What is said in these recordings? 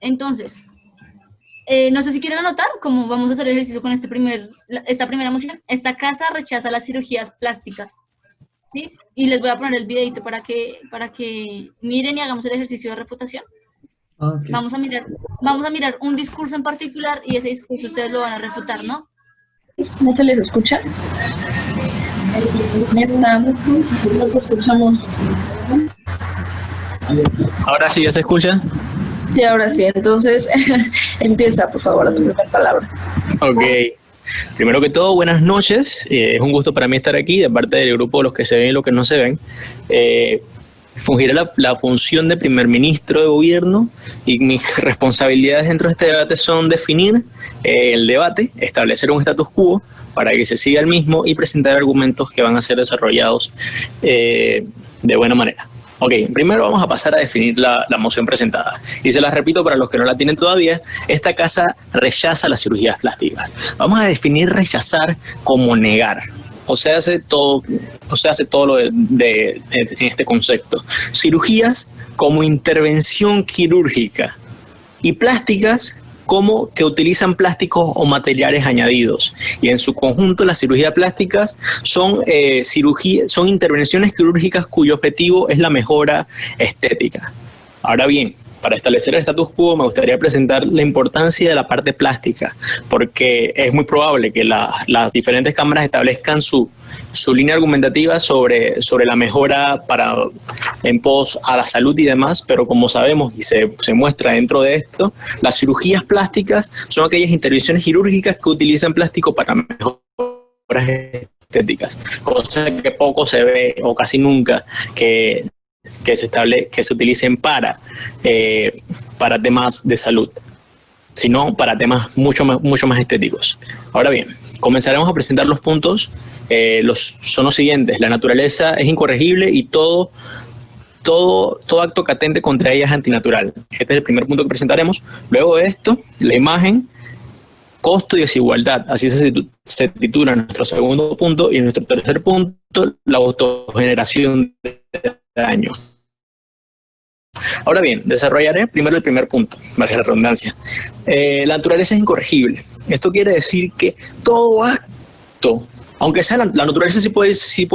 Entonces, no sé si quieren anotar cómo vamos a hacer el ejercicio con esta primera moción. Esta casa rechaza las cirugías plásticas. ¿Sí? Y les voy a poner el videito para que miren y hagamos el ejercicio de refutación. Okay. Vamos a mirar un discurso en particular y ese discurso ustedes lo van a refutar, ¿no? ¿No se les escucha? No te escuchamos. Ahora sí, ¿ya se escucha? Sí, ahora sí. Entonces, empieza, por favor, a tu primera palabra. Ok. Primero que todo, buenas noches. Es un gusto para mí estar aquí, de parte del grupo de los que se ven y los que no se ven. Fungiré la función de primer ministro de gobierno y mis responsabilidades dentro de este debate son definir el debate, establecer un status quo para que se siga el mismo y presentar argumentos que van a ser desarrollados de buena manera. Ok, primero vamos a pasar a definir la moción presentada. Y se la repito para los que no la tienen todavía, esta casa rechaza las cirugías plásticas. Vamos a definir rechazar como negar. O sea, hace todo lo en este concepto. Cirugías como intervención quirúrgica y plásticas como que utilizan plásticos o materiales añadidos. Y en su conjunto, las cirugías plásticas son intervenciones quirúrgicas cuyo objetivo es la mejora estética. Ahora bien, para establecer el status quo me gustaría presentar la importancia de la parte plástica, porque es muy probable que las diferentes cámaras establezcan su línea argumentativa sobre la mejora en pos a la salud y demás, pero como sabemos y se muestra dentro de esto, las cirugías plásticas son aquellas intervenciones quirúrgicas que utilizan plástico para mejoras estéticas, cosa que poco se ve o casi nunca que se utilicen para temas de salud, sino para temas mucho más estéticos. Ahora bien, comenzaremos a presentar los puntos. Son los siguientes: la naturaleza es incorregible y todo acto catente contra ella es antinatural. Este es el primer punto que presentaremos. Luego de esto, la imagen, costo y desigualdad. Así se titula nuestro segundo punto. Y nuestro tercer punto, la autogeneración de daño. Ahora bien, desarrollaré primero el primer punto, valga la redundancia. La naturaleza es incorregible. Esto quiere decir que todo acto, aunque sea la naturaleza sí puede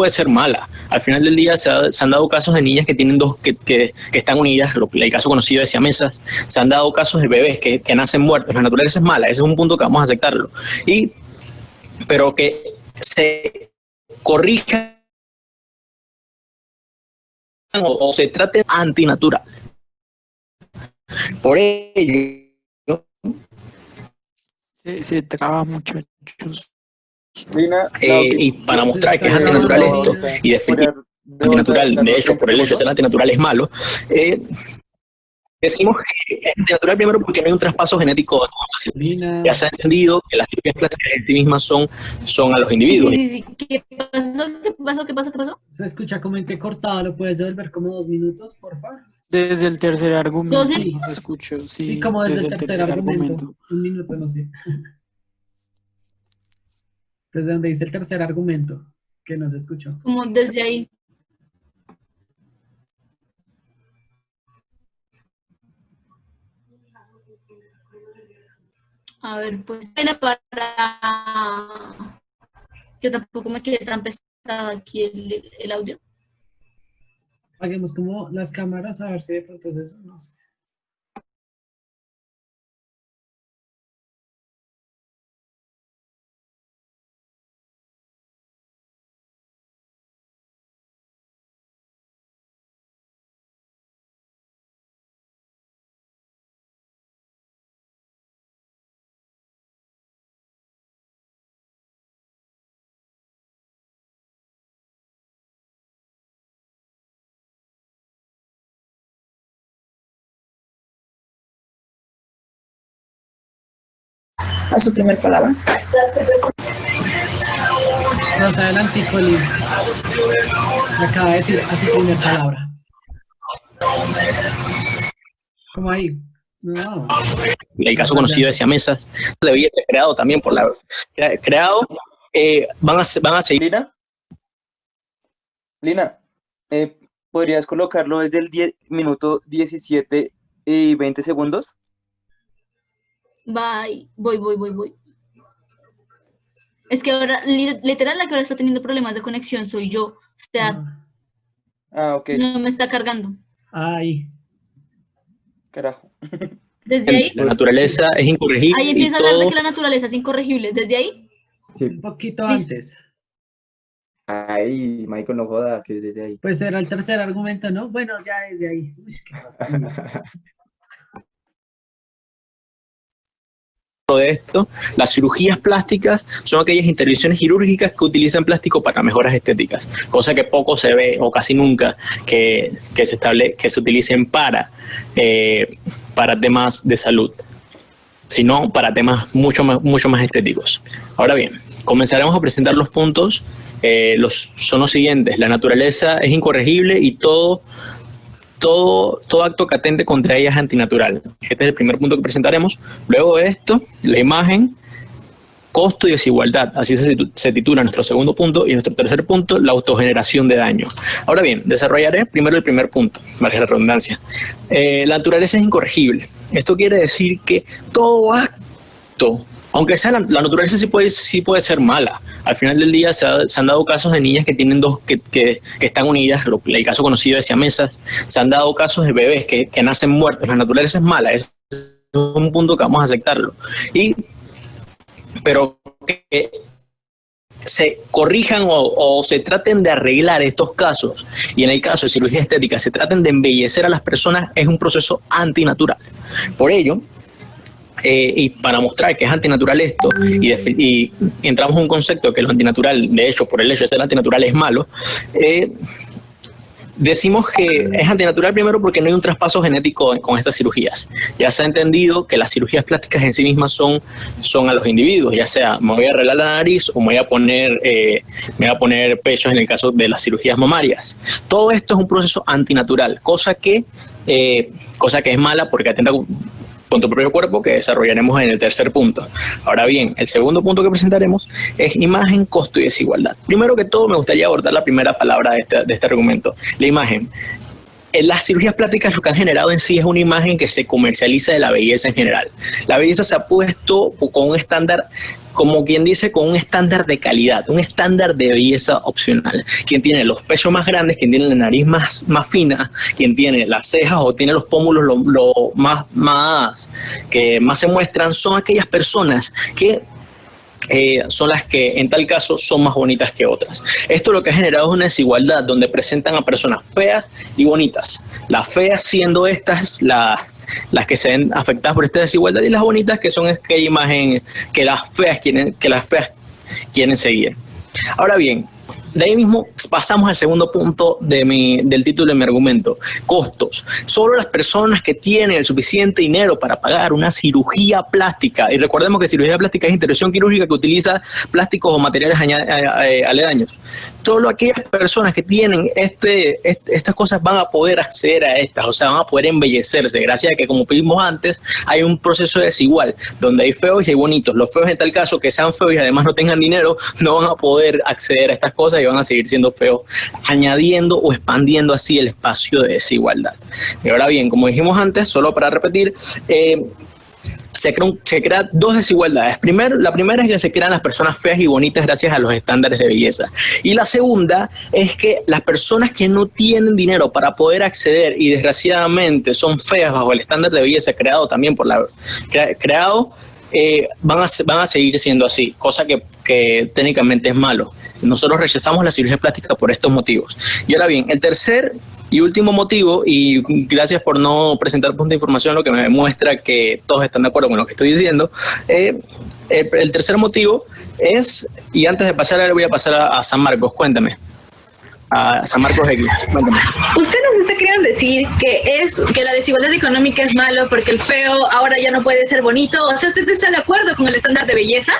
ser mala. Al final del día se han dado casos de niñas que tienen que están unidas, el caso conocido de siamesas. Se han dado casos de bebés que nacen muertos. La naturaleza es mala, ese es un punto que vamos a aceptarlo. Pero que se corrija o se trate antinatural. Por ello, se traba, muchachos. Y para mostrar que es antinatural esto y definir antinatural, de hecho, por el hecho de ser antinatural es malo, decimos que es antinatural primero porque no hay un traspaso genético. Ya se ha entendido que las cirugías plásticas en sí mismas son a los individuos. Sí. ¿Qué pasó? Se escucha como entrecortado, ¿lo puedes devolver como 2 minutos, por favor? Desde el tercer argumento Sí. no se escuchó. Sí, como desde el tercer argumento. 1 minuto, no sé. Desde donde dice el tercer argumento, que no se escuchó. Como desde ahí. A ver, pues para que tampoco me quede tan pesado aquí el audio. Hagamos como las cámaras, a ver si de pronto es eso, no sé. A su primer palabra. Más adelante, Coli acaba de decir a su primer palabra. ¿Cómo ahí? No. El caso conocido de siamesas debía ser creado también por van a seguir. Lina, ¿podrías colocarlo desde el minuto 17 y 20 segundos? Bye. Voy. Es que ahora, literal, la que ahora está teniendo problemas de conexión soy yo. O sea, Ok. no me está cargando. Ay. Carajo. Desde ahí, La naturaleza es incorregible. ahí y empieza a hablar de todo- que la naturaleza es incorregible. Desde ahí, Un poquito Listo. antes. Ay, Michael, no joda, que desde ahí. Pues era el tercer argumento, ¿no? Bueno, ya desde ahí. Uy, qué fastidio. de esto, las cirugías plásticas son aquellas intervenciones quirúrgicas que utilizan plástico para mejoras estéticas, cosa que poco se ve o casi nunca que se utilicen para temas de salud, sino para temas mucho más estéticos. Ahora bien, comenzaremos a presentar los puntos. Son los siguientes: la naturaleza es incorregible y todo acto que atente contra ella es antinatural. Este es el primer punto que presentaremos. Luego de esto, la imagen, costo y desigualdad. Así se titula nuestro segundo punto. Y nuestro tercer punto, la autogeneración de daño. Ahora bien, desarrollaré primero el primer punto, valga la redundancia. La naturaleza es incorregible. Esto quiere decir que todo acto, aunque sea la naturaleza sí puede ser mala. Al final del día se han dado casos de niñas que tienen que están unidas, el caso conocido de siamesas. Se han dado casos de bebés que nacen muertos. La naturaleza es mala, es un punto que vamos a aceptarlo. Pero que se corrijan o se traten de arreglar estos casos, y en el caso de cirugía estética se traten de embellecer a las personas, es un proceso antinatural. Por ello, y para mostrar que es antinatural esto, y entramos en un concepto que lo antinatural, de hecho, por el hecho de ser antinatural es malo, decimos que es antinatural primero porque no hay un traspaso genético con estas cirugías. Ya se ha entendido que las cirugías plásticas en sí mismas son a los individuos, ya sea me voy a arreglar la nariz o me voy a poner pechos en el caso de las cirugías mamarias. Todo esto es un proceso antinatural, cosa que es mala porque atenta con tu propio cuerpo, que desarrollaremos en el tercer punto. Ahora bien, el segundo punto que presentaremos es imagen, costo y desigualdad. Primero que todo, me gustaría abordar la primera palabra de este argumento, la imagen. Las cirugías plásticas lo que han generado en sí es una imagen que se comercializa de la belleza en general. La belleza se ha puesto con un estándar, como quien dice, con un estándar de calidad, un estándar de belleza opcional. Quien tiene los pechos más grandes, quien tiene la nariz más fina, quien tiene las cejas o tiene los pómulos que más se muestran, son aquellas personas que son las que en tal caso son más bonitas que otras. Esto lo que ha generado es una desigualdad donde presentan a personas feas y bonitas. Las feas siendo estas las que se ven afectadas por esta desigualdad, y las bonitas que son aquella imagen que las feas quieren seguir. Ahora bien, de ahí mismo pasamos al segundo punto del título de mi argumento: costos. Solo las personas que tienen el suficiente dinero para pagar una cirugía plástica, y recordemos que cirugía plástica es intervención quirúrgica que utiliza plásticos o materiales aledaños. Solo aquellas personas que tienen estas cosas van a poder acceder a estas, o sea, van a poder embellecerse, gracias a que, como vimos antes, hay un proceso desigual, donde hay feos y hay bonitos. Los feos, en tal caso, que sean feos y además no tengan dinero, no van a poder acceder a estas cosas y van a seguir siendo feos, añadiendo o expandiendo así el espacio de desigualdad. Y ahora bien, como dijimos antes, solo para repetir, se crean dos desigualdades. La primera es que se crean las personas feas y bonitas gracias a los estándares de belleza. Y la segunda es que las personas que no tienen dinero para poder acceder y desgraciadamente son feas bajo el estándar de belleza creado también van a seguir siendo así, cosa que técnicamente es malo. Nosotros rechazamos la cirugía plástica por estos motivos. Y ahora bien, el tercer y último motivo, y gracias por no presentar punto de información, lo que me demuestra que todos están de acuerdo con lo que estoy diciendo, el tercer motivo es, y antes de pasar, le voy a pasar a San Marcos, cuéntame. A San Marcos X, cuéntame. Usted nos está queriendo decir que la desigualdad económica es malo porque el feo ahora ya no puede ser bonito. O sea, ¿usted está de acuerdo con el estándar de belleza?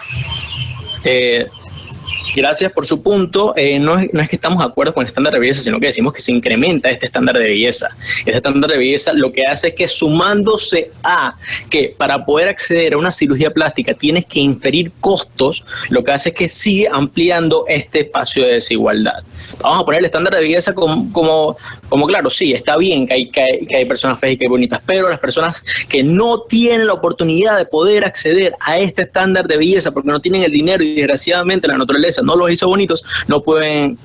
Gracias por su punto. No es que estamos de acuerdo con el estándar de belleza, sino que decimos que se incrementa este estándar de belleza. Este estándar de belleza lo que hace es que, sumándose a que para poder acceder a una cirugía plástica tienes que inferir costos, lo que hace es que sigue ampliando este espacio de desigualdad. Vamos a poner el estándar de belleza como Como claro, sí, está bien que hay personas feas y que hay bonitas, pero las personas que no tienen la oportunidad de poder acceder a este estándar de belleza porque no tienen el dinero y desgraciadamente la naturaleza no los hizo bonitos, no pueden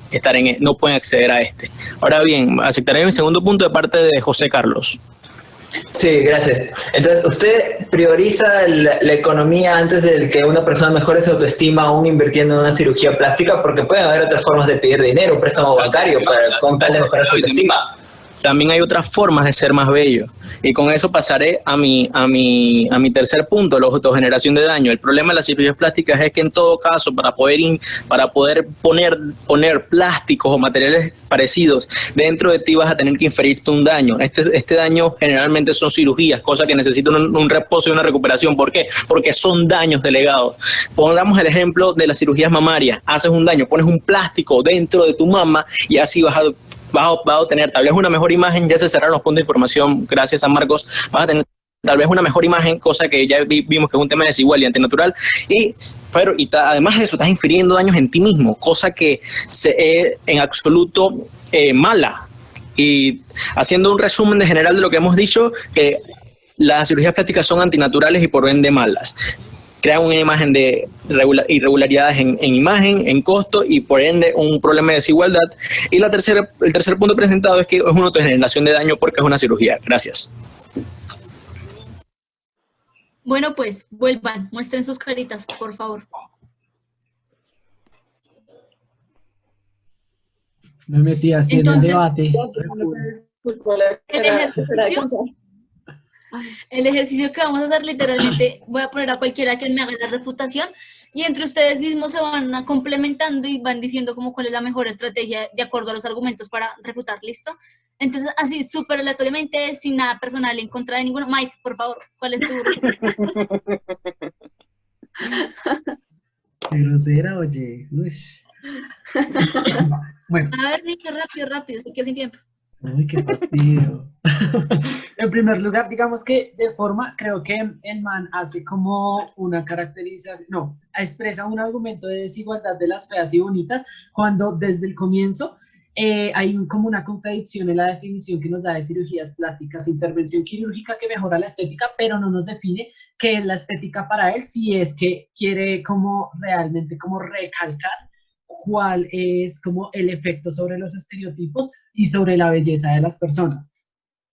no pueden acceder a este. Ahora bien, aceptaré mi segundo punto de parte de José Carlos. Sí, gracias. Entonces, ¿usted prioriza la economía antes de que una persona mejore su autoestima aún invirtiendo en una cirugía plástica? Porque pueden haber otras formas de pedir dinero, un préstamo bancario con tal de mejorar su autoestima. También hay otras formas de ser más bello. Y con eso pasaré a mi tercer punto, la autogeneración de daño. El problema de las cirugías plásticas es que en todo caso, para poder poner plásticos o materiales parecidos dentro de ti, vas a tener que inferirte un daño. Este daño generalmente son cirugías, cosas que necesitan un reposo y una recuperación. ¿Por qué? Porque son daños delegados. Pongamos el ejemplo de las cirugías mamarias. Haces un daño, pones un plástico dentro de tu mama y así vas a obtener tal vez una mejor imagen. Ya se cerraron los puntos de información, gracias a Marcos. Vas a tener tal vez una mejor imagen, cosa que ya vimos que es un tema desigual y antinatural. Además de eso, estás infiriendo daños en ti mismo, cosa que es en absoluto mala. Y haciendo un resumen de general de lo que hemos dicho, que las cirugías plásticas son antinaturales y por ende malas. Crean una imagen de irregularidades en imagen, en costo y por ende un problema de desigualdad. Y el tercer punto presentado es que es una autogeneración de daño porque es una cirugía. Gracias. Bueno, pues vuelvan, muestren sus caritas, por favor. Me metí así en el debate. El ejercicio que vamos a hacer, literalmente, voy a poner a cualquiera que me haga la refutación y entre ustedes mismos se van complementando y van diciendo como cuál es la mejor estrategia de acuerdo a los argumentos para refutar, ¿listo? Entonces, así, súper aleatoriamente, sin nada personal en contra de ninguno. Mike, por favor, ¿cuál es tu...? Qué grosera, oye. Bueno. A ver, Nico, rápido, se quedó sin tiempo. Uy, qué fastidio. En primer lugar, digamos que de forma, creo que el man hace como una caracterización, no, expresa un argumento de desigualdad de las feas y bonitas, cuando desde el comienzo hay como una contradicción en la definición que nos da de cirugías plásticas, intervención quirúrgica que mejora la estética, pero no nos define qué es la estética para él, si es que quiere como realmente como recalcar cuál es como el efecto sobre los estereotipos y sobre la belleza de las personas.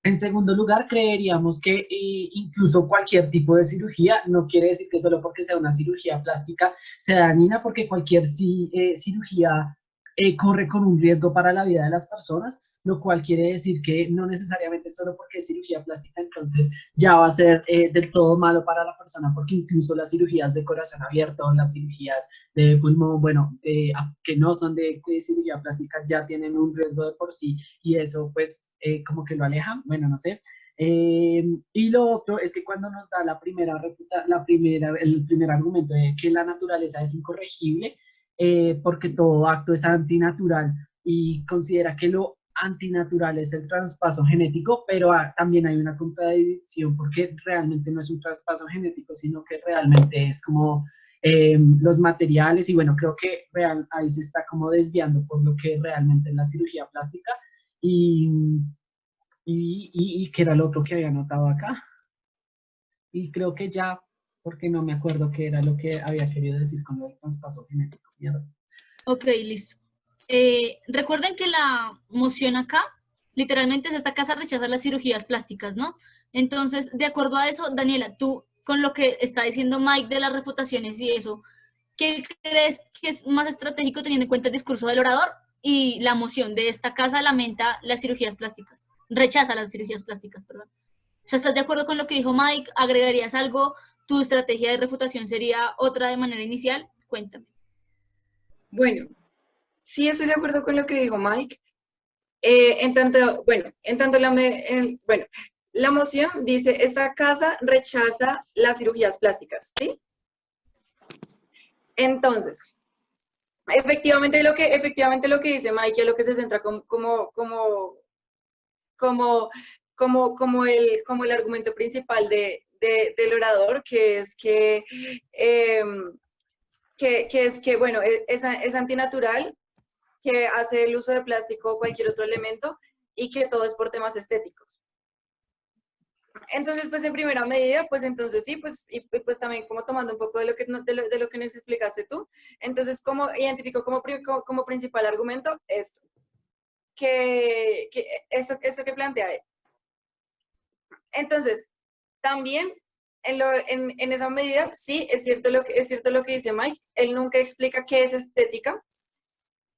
En segundo lugar, creeríamos que incluso cualquier tipo de cirugía, no quiere decir que solo porque sea una cirugía plástica sea dañina, porque cualquier cirugía corre con un riesgo para la vida de las personas, lo cual quiere decir que no necesariamente solo porque es cirugía plástica, entonces ya va a ser del todo malo para la persona, porque incluso las cirugías de corazón abierto, las cirugías de pulmón, bueno, que no son de cirugía plástica, ya tienen un riesgo de por sí, y eso pues como que lo aleja, bueno, no sé. Y lo otro es que cuando nos da el primer argumento de que la naturaleza es incorregible, porque todo acto es antinatural, y considera que lo antinatural es el traspaso genético, pero también hay una contradicción porque realmente no es un traspaso genético, sino que realmente es como los materiales, y bueno, creo que ahí se está como desviando por lo que realmente es la cirugía plástica, y que era lo otro que había notado acá, y creo que ya, porque no me acuerdo qué era lo que había querido decir con el traspaso genético. Mierda. Ok, listo. Recuerden que la moción acá, literalmente es esta casa rechaza las cirugías plásticas, ¿no? Entonces, de acuerdo a eso, Daniela, tú, con lo que está diciendo Mike de las refutaciones y eso, ¿qué crees que es más estratégico teniendo en cuenta el discurso del orador y la moción de esta casa lamenta las cirugías plásticas? Rechaza las cirugías plásticas, perdón. O sea, ¿estás de acuerdo con lo que dijo Mike? ¿Agregarías algo? ¿Tu estrategia de refutación sería otra de manera inicial? Cuéntame. Bueno, sí estoy de acuerdo con lo que dijo Mike. La moción dice, esta casa rechaza las cirugías plásticas, ¿sí? Entonces, efectivamente lo que dice Mike, es lo que se centra como el argumento principal del orador, que es que bueno, es antinatural, que hace el uso de plástico o cualquier otro elemento y que todo es por temas estéticos. Entonces, pues en primera medida, pues entonces sí, pues, y pues también como tomando un poco de lo que, de lo que nos explicaste tú, entonces como identifico como principal argumento esto, que eso que plantea él. Entonces, también en esa medida, sí, es cierto lo que dice Mike, él nunca explica qué es estética,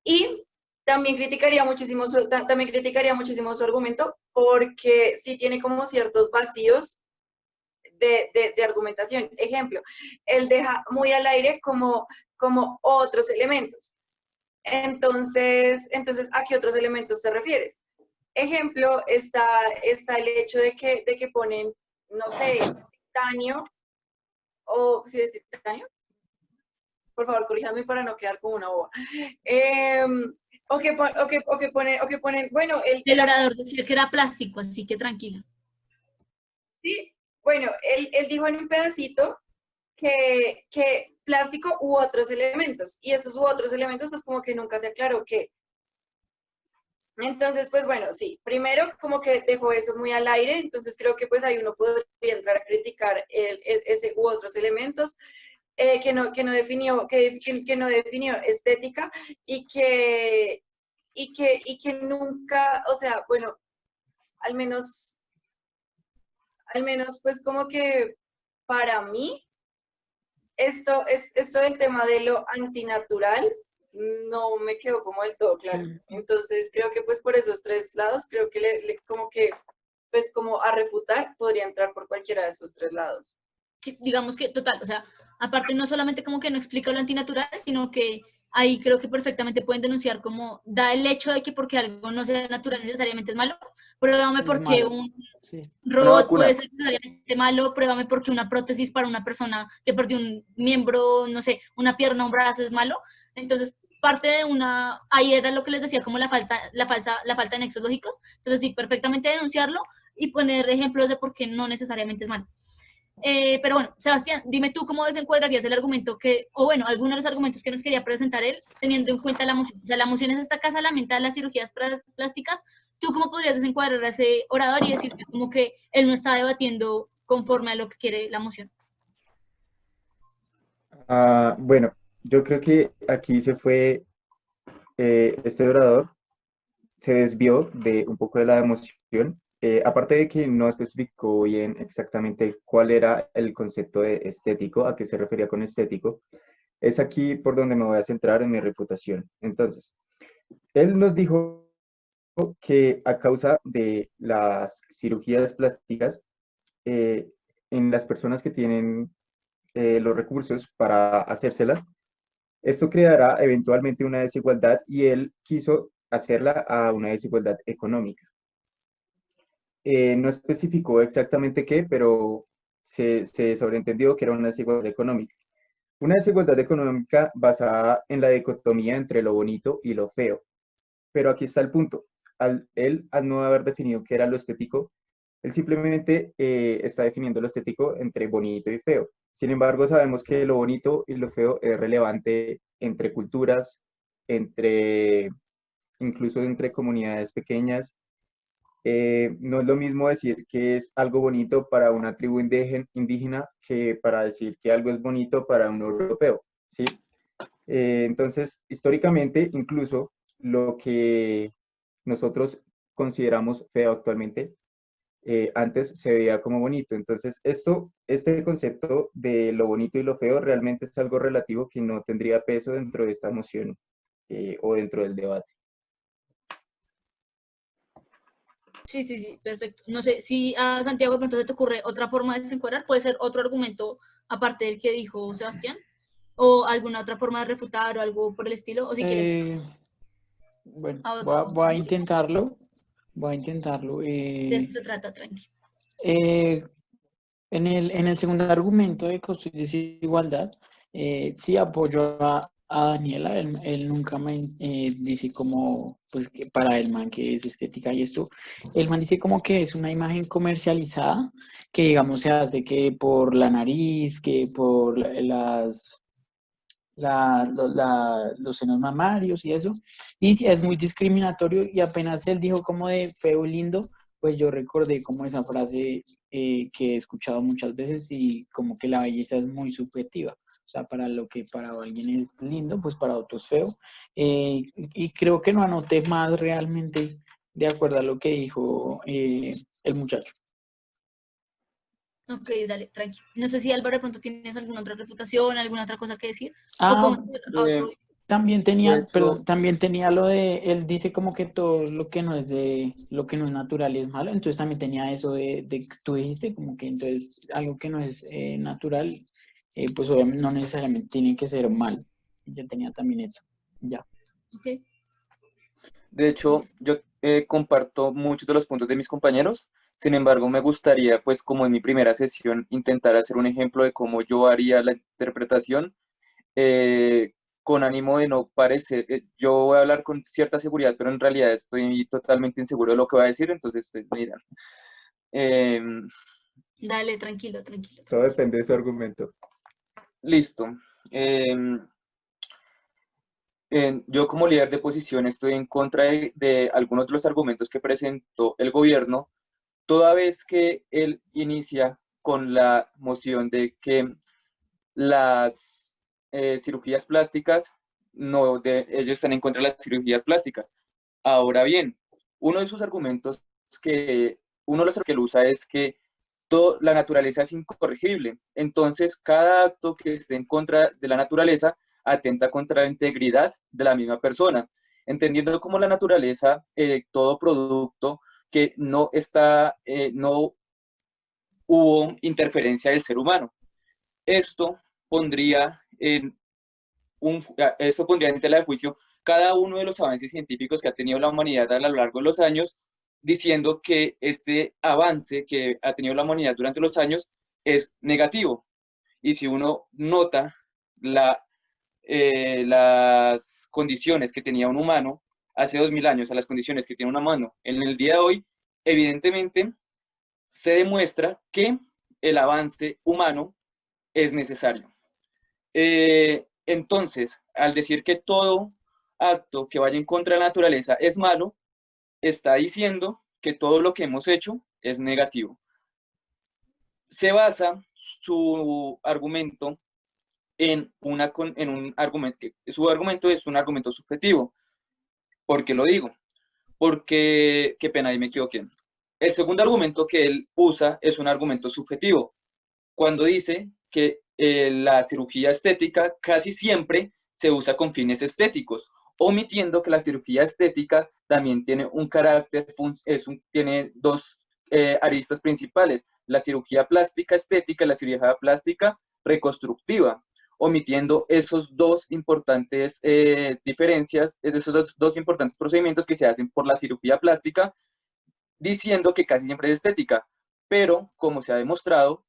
y también criticaría muchísimo su argumento porque sí tiene como ciertos vacíos de argumentación. Ejemplo, él deja muy al aire como otros elementos. Entonces, ¿a qué otros elementos te refieres? Ejemplo, está el hecho de que ponen, no sé, titanio, o si es titanio, por favor, corríjanme para no quedar como una boba. O que ponen, bueno, el orador decía que era plástico, así que tranquila. Sí, bueno, él dijo en un pedacito que plástico u otros elementos, y esos u otros elementos pues como que nunca se aclaró qué. Entonces, pues bueno, sí, primero como que dejó eso muy al aire, entonces creo que pues ahí uno podría entrar a criticar ese u otros elementos, que no definió estética y que nunca, o sea, bueno, al menos pues como que para mí esto del tema de lo antinatural no me quedó como del todo claro. Entonces creo que pues por esos tres lados, creo que como que pues como a refutar podría entrar por cualquiera de esos tres lados. Sí, digamos que total, o sea, aparte no solamente como que no explica lo antinatural, sino que ahí creo que perfectamente pueden denunciar como da el hecho de que porque algo no sea natural necesariamente es malo, pruébame porque un robot puede ser necesariamente malo, pruébame porque una prótesis para una persona que perdió un miembro, no sé, una pierna, un brazo es malo. Entonces, parte de ahí era lo que les decía, como la falta de nexos lógicos. Entonces, sí, perfectamente denunciarlo y poner ejemplos de por qué no necesariamente es malo. Pero bueno, Sebastián, dime tú cómo desencuadrarías el argumento o bueno, algunos de los argumentos que nos quería presentar él, teniendo en cuenta la moción. O sea, la moción es esta casa lamenta las cirugías plásticas. ¿Tú cómo podrías desencuadrar a ese orador y decir como que él no está debatiendo conforme a lo que quiere la moción? Bueno, yo creo que aquí este orador se desvió de un poco de la emoción. Aparte de que no especificó bien exactamente cuál era el concepto de estético, a qué se refería con estético, es aquí por donde me voy a centrar en mi refutación. Entonces, él nos dijo que a causa de las cirugías plásticas, en las personas que tienen los recursos para hacérselas, esto creará eventualmente una desigualdad y él quiso hacerla a una desigualdad económica. No especificó exactamente qué, pero se sobreentendió que era una desigualdad económica. Una desigualdad económica basada en la dicotomía entre lo bonito y lo feo. Pero aquí está el punto. Al no haber definido qué era lo estético, él simplemente está definiendo lo estético entre bonito y feo. Sin embargo, sabemos que lo bonito y lo feo es relevante entre culturas, incluso entre comunidades pequeñas. No es lo mismo decir que es algo bonito para una tribu indígena que para decir que algo es bonito para un europeo, ¿sí? Entonces, históricamente, incluso lo que nosotros consideramos feo actualmente, antes se veía como bonito. Entonces, este concepto de lo bonito y lo feo realmente es algo relativo que no tendría peso dentro de esta moción o dentro del debate. Sí, perfecto. No sé, si a Santiago de pronto se te ocurre otra forma de desencuadrar, puede ser otro argumento aparte del que dijo Sebastián, o alguna otra forma de refutar o algo por el estilo, o si quieres. Bueno, voy a intentarlo. De eso se trata, tranqui. En el segundo argumento de costo y desigualdad, sí apoyo a Daniela. Él nunca me dice como, pues, que para el man que es estética y esto, el man dice como que es una imagen comercializada, que digamos se hace que por la nariz, que por los senos mamarios y eso. Y sí, es muy discriminatorio y apenas él dijo como de feo y lindo, pues yo recordé como esa frase que he escuchado muchas veces y como que la belleza es muy subjetiva. O sea, para lo que para alguien es lindo, pues para otro es feo. Y creo que no anoté más realmente de acuerdo a lo que dijo el muchacho. Ok, dale, tranqui. No sé si Álvaro de pronto tienes alguna otra refutación, alguna otra cosa que decir. O Ah, como a otro. también de tenía, hecho, perdón, también tenía lo de, él dice como que todo lo que no es lo que no es natural es malo, entonces también tenía eso de que tú dijiste como que entonces algo que no es natural, pues obviamente no necesariamente tiene que ser mal. Ya tenía también eso, ya. Ok, de hecho, listo. yo comparto muchos de los puntos de mis compañeros. Sin embargo, me gustaría, pues, como en mi primera sesión, intentar hacer un ejemplo de cómo yo haría la interpretación, eh, con ánimo de no parecer, yo voy a hablar con cierta seguridad, pero en realidad estoy totalmente inseguro de lo que voy a decir, entonces ustedes me dirán. Em, Dale, tranquilo, tranquilo, Todo tranquilo. depende de su argumento. listo. Em, yo como líder de oposición estoy en contra de algunos de los argumentos que presentó el gobierno, toda vez que él inicia con la moción de que las cirugías plásticas, no, ellos están en contra de las cirugías plásticas. Ahora bien, uno de sus argumentos uno de los que él usa es que la naturaleza es incorregible. Entonces, cada acto que esté en contra de la naturaleza atenta contra la integridad de la misma persona, entendiendo como la naturaleza, todo producto que no hubo interferencia del ser humano. Esto pondría esto pondría en tela de juicio cada uno de los avances científicos que ha tenido la humanidad a lo largo de los años, diciendo que este avance que ha tenido la humanidad durante los años es negativo. Y si uno nota las condiciones que tenía un humano hace 2000 años a las condiciones que tiene un humano en el día de hoy, evidentemente se demuestra que el avance humano es necesario. Entonces, al decir que todo acto que vaya en contra de la naturaleza es malo, está diciendo que todo lo que hemos hecho es negativo. Se basa su argumento en un argumento, su argumento es un argumento subjetivo. ¿Por qué lo digo? Porque, qué pena, ahí me equivoqué. El segundo argumento que él usa es un argumento subjetivo, cuando dice que la cirugía estética casi siempre se usa con fines estéticos, omitiendo que la cirugía estética también tiene un carácter, tiene dos aristas principales, la cirugía plástica estética y la cirugía plástica reconstructiva, omitiendo esos dos importantes diferencias, esos dos importantes procedimientos que se hacen por la cirugía plástica, diciendo que casi siempre es estética, pero como se ha demostrado,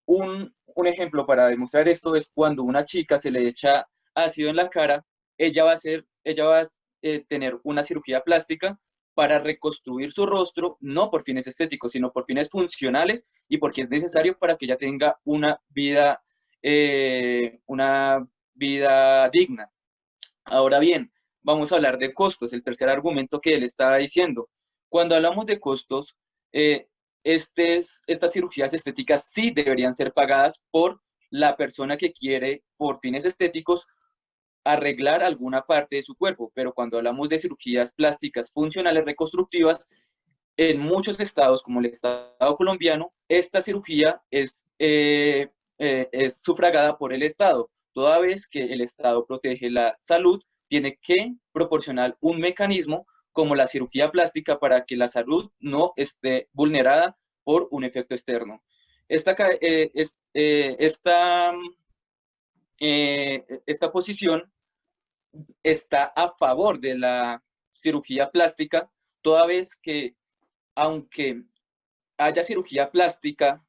un ejemplo para demostrar esto es cuando una chica se le echa ácido en la cara, ella va a tener una cirugía plástica para reconstruir su rostro, no por fines estéticos, sino por fines funcionales y porque es necesario para que ella tenga una vida digna. Ahora bien, vamos a hablar de costos, el tercer argumento que él está diciendo. Cuando hablamos de costos, estas cirugías estéticas sí deberían ser pagadas por la persona que quiere, por fines estéticos, arreglar alguna parte de su cuerpo, pero cuando hablamos de cirugías plásticas funcionales reconstructivas, en muchos estados, como el estado colombiano, esta cirugía es sufragada por el Estado. Toda vez que el Estado protege la salud, tiene que proporcionar un mecanismo como la cirugía plástica para que la salud no esté vulnerada por un efecto externo. Esta posición está a favor de la cirugía plástica, toda vez que, aunque haya cirugía plástica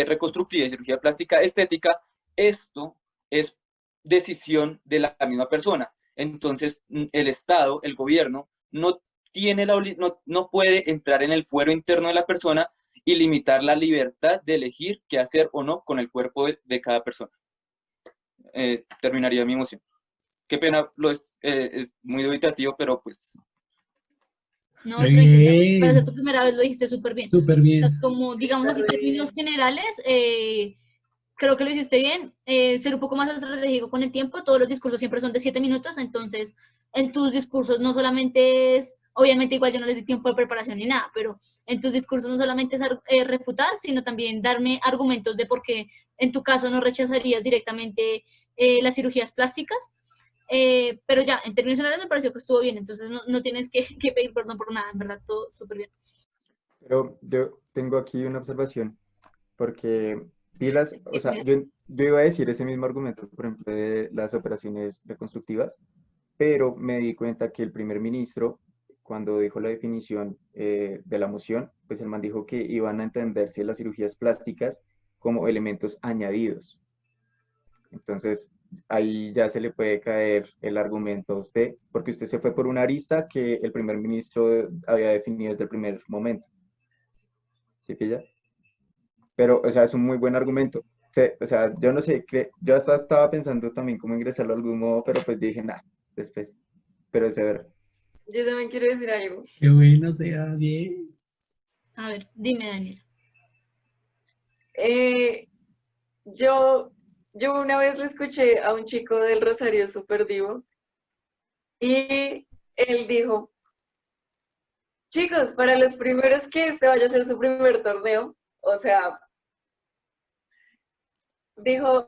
reconstructiva y cirugía plástica estética, esto es decisión de la misma persona. Entonces, el Estado, el gobierno, no puede entrar en el fuero interno de la persona y limitar la libertad de elegir qué hacer o no con el cuerpo de cada persona. terminaría mi moción. Qué pena, es muy dubitativo, pero pues... No, Muy tranquila. Para ser bien, tu primera vez lo dijiste súper bien. súper O sea, bien. como, digamos así, términos generales, creo que lo hiciste bien. Ser un poco más estratégico con el tiempo. Todos los discursos siempre son de 7 minutos, entonces en tus discursos no solamente es, obviamente igual yo no les di tiempo de preparación ni nada, pero en tus discursos no solamente es refutar, sino también darme argumentos de por qué en tu caso no rechazarías directamente las cirugías plásticas. Pero ya, en términos generales me pareció que estuvo bien, entonces no tienes que pedir perdón por nada, en verdad, todo súper bien. Pero yo tengo aquí una observación, porque vi las, o sea, Genial. yo iba a decir ese mismo argumento, por ejemplo, de las operaciones reconstructivas, pero me di cuenta que el primer ministro, cuando dijo la definición de la moción, pues el man dijo que iban a entenderse las cirugías plásticas como elementos añadidos. Entonces, ahí ya se le puede caer el argumento a usted, porque usted se fue por una arista que el primer ministro había definido desde el primer momento. ¿Sí pilla? Pero, o sea, es un muy buen argumento. O sea, yo no sé, yo hasta estaba pensando también cómo ingresarlo de algún modo, pero pues dije, nada, después. Pero es severo. Yo también quiero decir algo. Qué bueno, sea bien. A ver, dime, Daniel. Eh, yo, yo una vez le escuché a un chico del Rosario Super Divo y él dijo, chicos, para los primeros que este vaya a ser su primer torneo, o sea, dijo,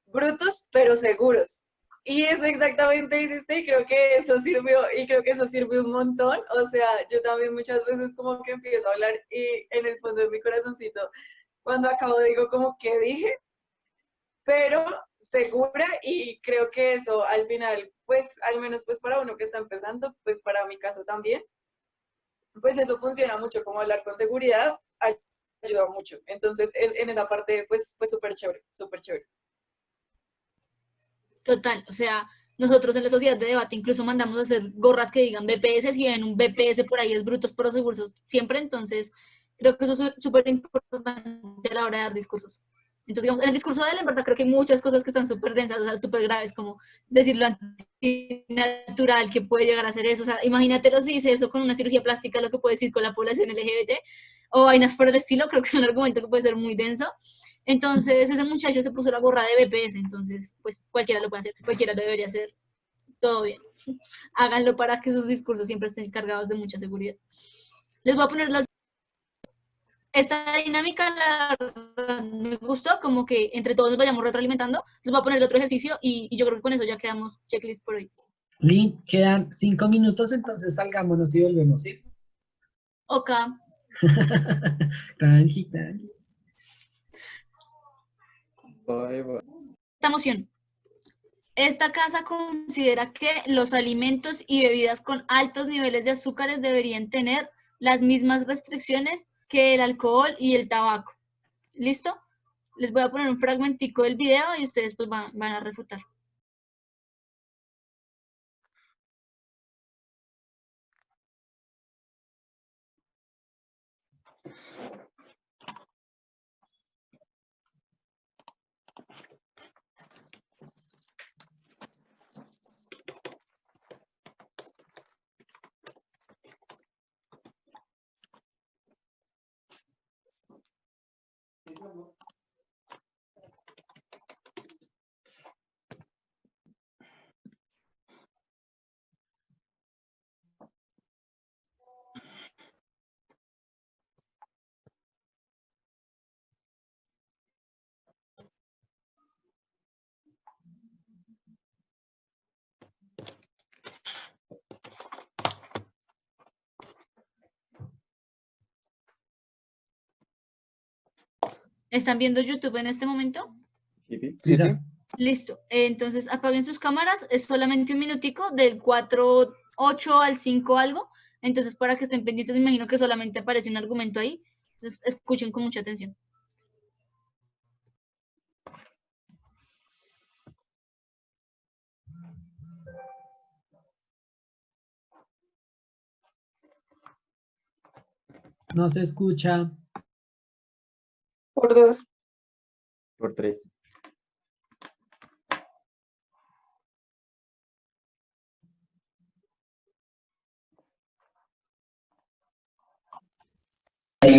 brutos pero seguros. Y eso exactamente hiciste y creo que eso sirvió, y creo que eso sirvió un montón. O sea, yo también muchas veces como que empiezo a hablar y en el fondo de mi corazoncito, cuando acabo digo como que dije, pero segura y creo que eso al final, pues al menos pues para uno que está empezando, pues para mi caso también, pues eso funciona mucho, como hablar con seguridad ayuda mucho. Entonces en esa parte pues súper chévere, súper chévere. Total, o sea, nosotros en la sociedad de debate incluso mandamos a hacer gorras que digan BPS, si ven un BPS por ahí es brutos pero seguros siempre, entonces creo que eso es súper importante a la hora de dar discursos. Entonces, digamos, en el discurso de él, en verdad, creo que hay muchas cosas que están súper densas, o sea, súper graves, como decir lo antinatural que puede llegar a ser eso. O sea, imagínatelo si dice eso con una cirugía plástica, lo que puede decir con la población LGBT, o vainas por el estilo, creo que es un argumento que puede ser muy denso. Entonces, ese muchacho se puso la gorra de BPS, entonces, pues cualquiera lo puede hacer, cualquiera lo debería hacer, todo bien. Háganlo para que sus discursos siempre estén cargados de mucha seguridad. Les voy a poner esta dinámica, la verdad, me gustó, como que entre todos nos vayamos retroalimentando. Les voy a poner el otro ejercicio y yo creo que con eso ya quedamos checklist por hoy. Lin, quedan 5 minutos, entonces salgámonos y volvemos, ¿sí? Ok. Tranqui, tranqui. Bye, bye. Esta moción. Esta casa considera que los alimentos y bebidas con altos niveles de azúcares deberían tener las mismas restricciones que el alcohol y el tabaco. ¿Listo? Les voy a poner un fragmentico del video y ustedes pues van a refutar. ¿Están viendo YouTube en este momento? Sí, Sí, sí. Listo. Entonces apaguen sus cámaras. Es solamente un minutico del 4:08 al 5 algo. Entonces para que estén pendientes, me imagino que solamente aparece un argumento ahí. Entonces escuchen con mucha atención. No se escucha. Por dos. por 3.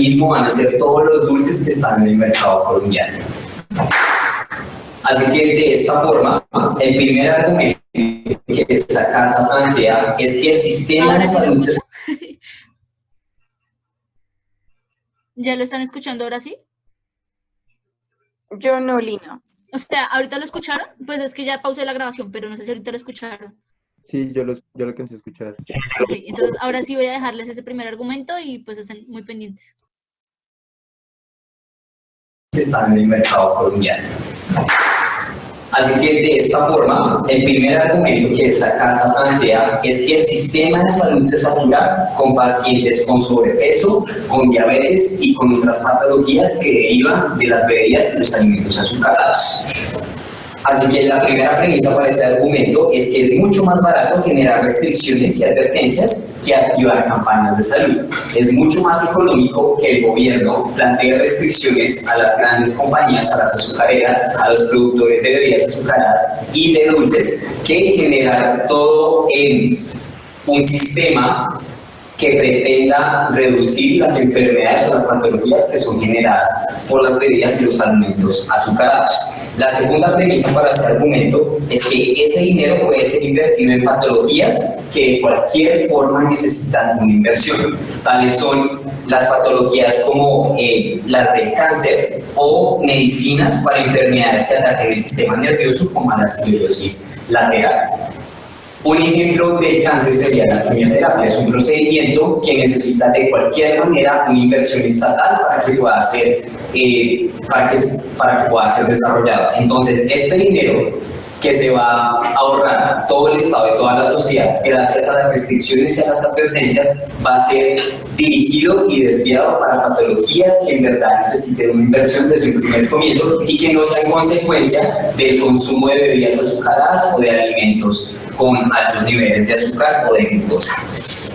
asimismo van a ser todos los dulces que están en el mercado colombiano. Así que de esta forma, el primer argumento que esta casa plantea es que el sistema de salud se... ¿Ya lo están escuchando ahora sí? Yo no, Lina. O sea, ¿ahorita lo escucharon? Pues es que ya pausé la grabación, pero no sé si ahorita lo escucharon. Sí, yo lo alcancé a escuchar. Ok, entonces ahora sí voy a dejarles ese primer argumento y pues estén muy pendientes. Están en el mercado colombiano. Así que de esta forma, el primer argumento que esta casa plantea es que el sistema de salud se satura con pacientes con sobrepeso, con diabetes y con otras patologías que derivan de las bebidas y los alimentos azucarados. Así que la primera premisa para este argumento es que es mucho más barato generar restricciones y advertencias que activar campañas de salud. Es mucho más económico que el gobierno plantee restricciones a las grandes compañías, a las azucareras, a los productores de bebidas azucaradas y de dulces, que generar todo un sistema que pretenda reducir las enfermedades o las patologías que son generadas por las bebidas y los alimentos azucarados. La segunda premisa para este argumento es que ese dinero puede ser invertido en patologías que de cualquier forma necesitan una inversión. Tales son las patologías como las del cáncer o medicinas para enfermedades que ataquen el sistema nervioso como la esclerosis lateral. Un ejemplo del cáncer sería la quimioterapia. Es un procedimiento que necesita de cualquier manera una inversión estatal para que pueda ser, para que pueda ser desarrollado. Entonces, este dinero que se va a ahorrar todo el Estado y toda la sociedad gracias a las restricciones y a las advertencias va a ser dirigido y desviado para patologías que en verdad necesiten una inversión desde un primer comienzo y que no sean consecuencia del consumo de bebidas azucaradas o de alimentos con altos niveles de azúcar o de glucosa.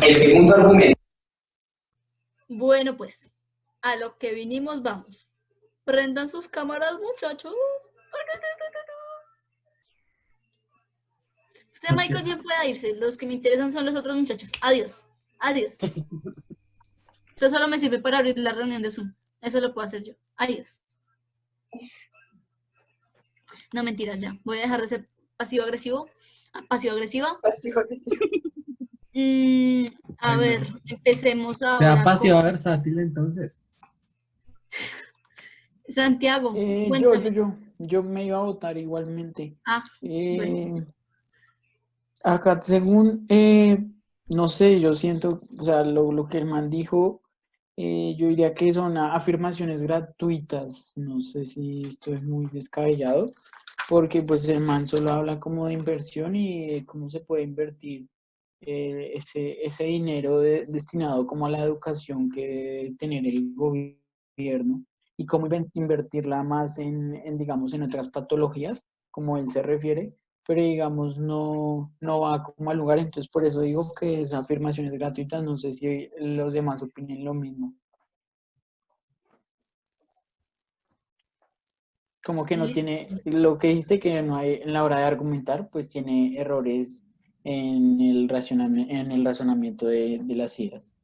El segundo argumento. Bueno, pues, a lo que vinimos vamos. Prendan sus cámaras, muchachos. Usted, Michael, bien pueda irse. Los que me interesan son los otros muchachos. Adiós. Adiós. Eso solo me sirve para abrir la reunión de Zoom. Eso lo puedo hacer yo. Adiós. No, mentiras, ya. Voy a dejar de ser pasivo-agresivo. Pasivo-agresiva. Pasivo-agresivo. A ver, empecemos ahora. Sea pasiva versátil, entonces. Santiago, cuéntame. Yo me iba a votar igualmente. Bueno. Acá, según, no sé, yo siento, o sea, lo que el man dijo, yo diría que son afirmaciones gratuitas. No sé si esto es muy descabellado, porque pues el man solo habla como de inversión y de cómo se puede invertir ese dinero destinado como a la educación que debe tener el gobierno y cómo invertirla más digamos, en otras patologías, como él se refiere, pero digamos no va como al lugar, entonces por eso digo que esa afirmación es gratuita, no sé si los demás opinen lo mismo. Como que no tiene, lo que dijiste que no hay, en la hora de argumentar, pues tiene errores en el razonamiento de las ideas.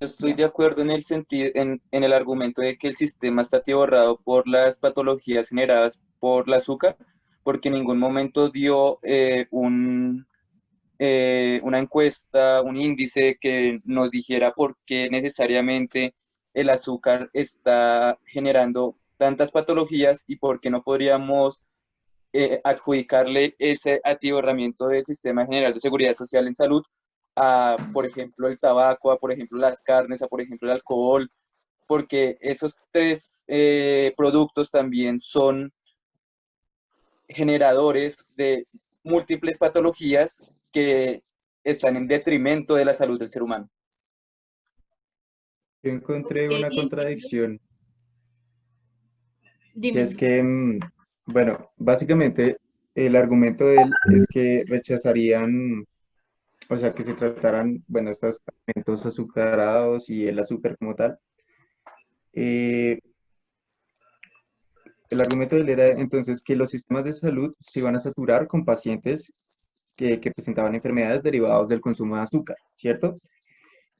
Estoy de acuerdo en el sentido, en el argumento de que el sistema está atiborrado por las patologías generadas por el azúcar, porque en ningún momento dio una encuesta, un índice que nos dijera por qué necesariamente el azúcar está generando tantas patologías y por qué no podríamos adjudicarle ese atiborramiento del Sistema General de Seguridad Social en Salud a, por ejemplo, el tabaco, a, por ejemplo, las carnes, a, por ejemplo, el alcohol, porque esos tres productos también son generadores de múltiples patologías que están en detrimento de la salud del ser humano. Yo encontré una contradicción. Dime. Que es que, bueno, básicamente el argumento de él es que rechazarían, o sea, que se trataran, bueno, estos alimentos azucarados y el azúcar como tal. El argumento de él era entonces que los sistemas de salud se iban a saturar con pacientes que presentaban enfermedades derivadas del consumo de azúcar, ¿cierto?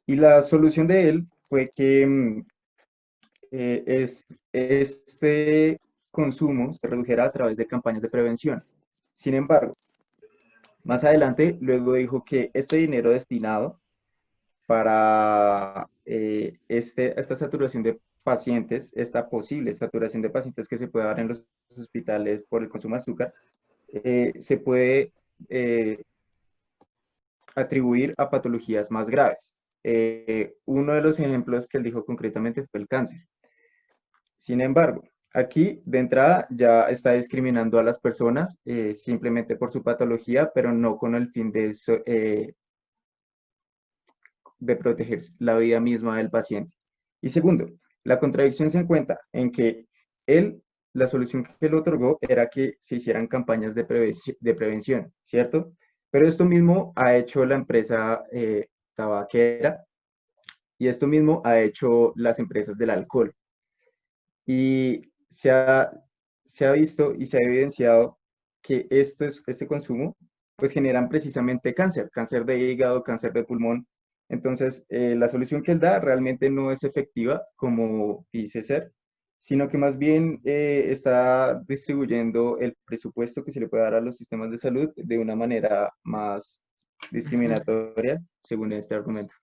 Y la solución de él fue que este consumo se redujera a través de campañas de prevención. Sin embargo, más adelante, luego dijo que este dinero destinado para esta saturación de pacientes, esta posible saturación de pacientes que se puede dar en los hospitales por el consumo de azúcar, se puede atribuir a patologías más graves. Uno de los ejemplos que él dijo concretamente fue el cáncer. Sin embargo, aquí de entrada ya está discriminando a las personas simplemente por su patología, pero no con el fin de proteger la vida misma del paciente. Y segundo, la contradicción se encuentra en que la solución que él otorgó era que se hicieran campañas de prevención, ¿cierto? Pero esto mismo ha hecho la empresa tabaquera y esto mismo ha hecho las empresas del alcohol. Y se ha visto y se ha evidenciado que este consumo pues generan precisamente cáncer de hígado, cáncer de pulmón. Entonces, la solución que él da realmente no es efectiva, como dice ser, sino que más bien está distribuyendo el presupuesto que se le puede dar a los sistemas de salud de una manera más discriminatoria, según este argumento.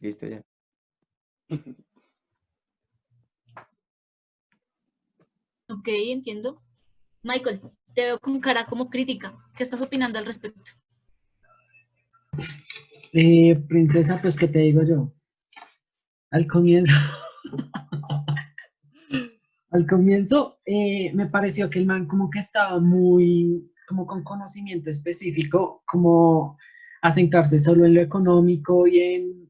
Listo ya. Ok, entiendo. Michael, te veo con cara como crítica. ¿Qué estás opinando al respecto? Princesa, pues, ¿qué te digo yo? Al comienzo, me pareció que el man como que estaba muy, como con conocimiento específico, como a centrarse solo en lo económico y en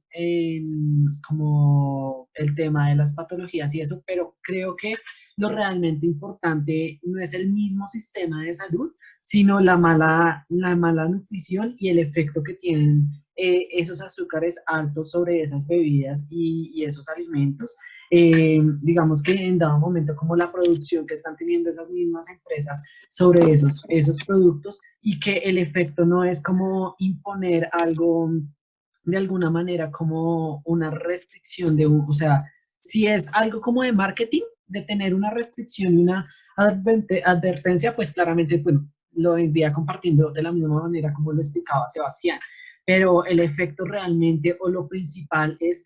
como el tema de las patologías y eso, pero creo que lo realmente importante no es el mismo sistema de salud, sino la mala nutrición y el efecto que tienen esos azúcares altos sobre esas bebidas y esos alimentos. Digamos que en dado momento como la producción que están teniendo esas mismas empresas sobre esos productos y que el efecto no es como imponer algo de alguna manera como una restricción o sea, si es algo como de marketing, de tener una restricción y una advertencia, pues claramente, bueno, lo iría compartiendo de la misma manera como lo explicaba Sebastián, pero el efecto realmente o lo principal es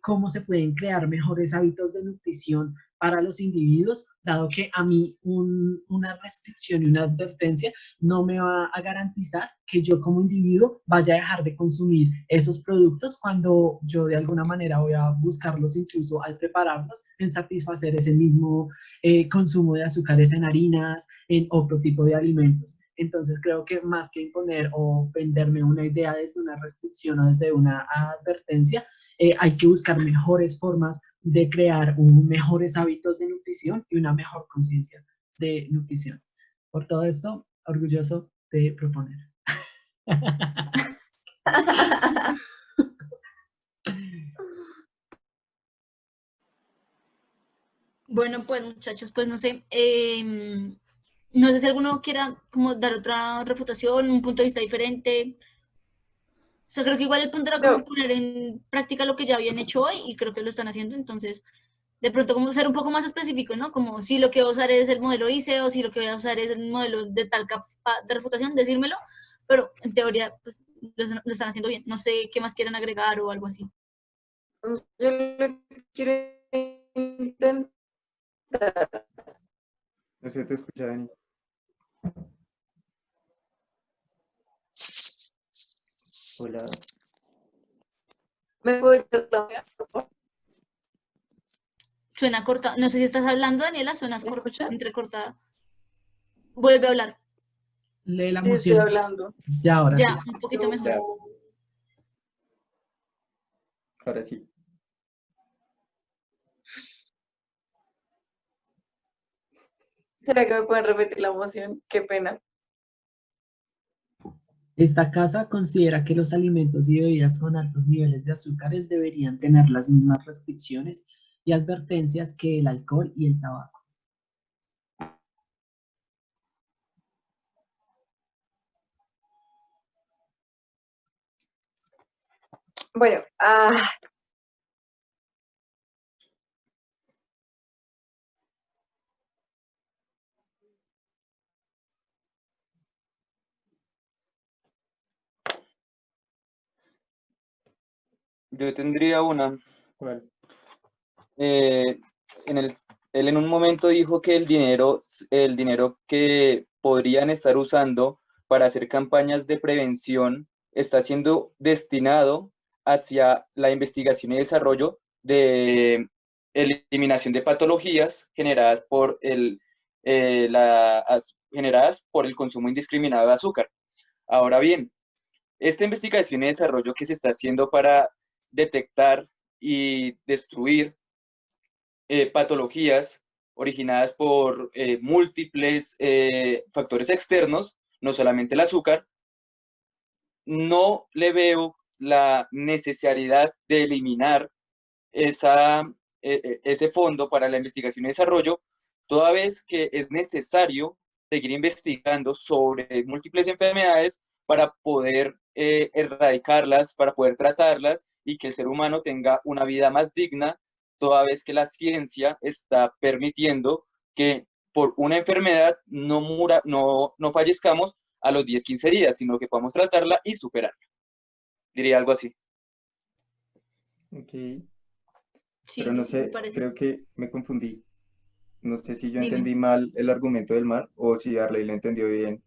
cómo se pueden crear mejores hábitos de nutrición para los individuos, dado que a mí una restricción y una advertencia no me va a garantizar que yo como individuo vaya a dejar de consumir esos productos cuando yo de alguna manera voy a buscarlos incluso al prepararlos en satisfacer ese mismo consumo de azúcares en harinas, en otro tipo de alimentos. Entonces creo que más que imponer o venderme una idea desde una restricción o desde una advertencia, hay que buscar mejores formas de crear mejores hábitos de nutrición y una mejor conciencia de nutrición. Por todo esto, orgulloso de proponer. Bueno, pues muchachos, pues no sé. No sé si alguno quiera como dar otra refutación, un punto de vista diferente. O sea, creo que igual el punto era como poner en práctica lo que ya habían hecho hoy y creo que lo están haciendo. Entonces, de pronto como ser un poco más específico, ¿no? Como si lo que voy a usar es el modelo ICE o si lo que voy a usar es el modelo de tal capa de refutación, decírmelo. Pero en teoría, pues lo están haciendo bien. No sé qué más quieran agregar o algo así. Yo lo quiero intentar. No se te escucha, Dani. Hola. ¿Me puedo Suena corta. No sé si estás hablando, Daniela, suenas escuchar? Entrecortada. Vuelve a hablar. Lee la Sí, moción. estoy hablando. Ya, ahora Ya, sí. un poquito mejor. Ya. Ahora sí. ¿Será que me pueden repetir la moción? Qué pena. Esta casa considera que los alimentos y bebidas con altos niveles de azúcares deberían tener las mismas restricciones y advertencias que el alcohol y el tabaco. Bueno, Yo tendría una. ¿Cuál? Eh, él en un momento dijo que el dinero que podrían estar usando para hacer campañas de prevención está siendo destinado hacia la investigación y desarrollo de eliminación de patologías generadas por el consumo indiscriminado de azúcar. Ahora bien, esta investigación y desarrollo que se está haciendo para detectar y destruir patologías originadas por múltiples factores externos, no solamente el azúcar, no le veo la necesidad de eliminar ese fondo para la investigación y desarrollo, toda vez que es necesario seguir investigando sobre múltiples enfermedades para poder erradicarlas, para poder tratarlas y que el ser humano tenga una vida más digna, toda vez que la ciencia está permitiendo que por una enfermedad no fallezcamos a los 10, 15 días, sino que podamos tratarla y superarla. Diría algo así. Ok, Sí, pero no sí, me sé, parece. creo que me confundí. No sé si yo Dime. entendí mal el argumento del mar o si Arley lo entendió bien.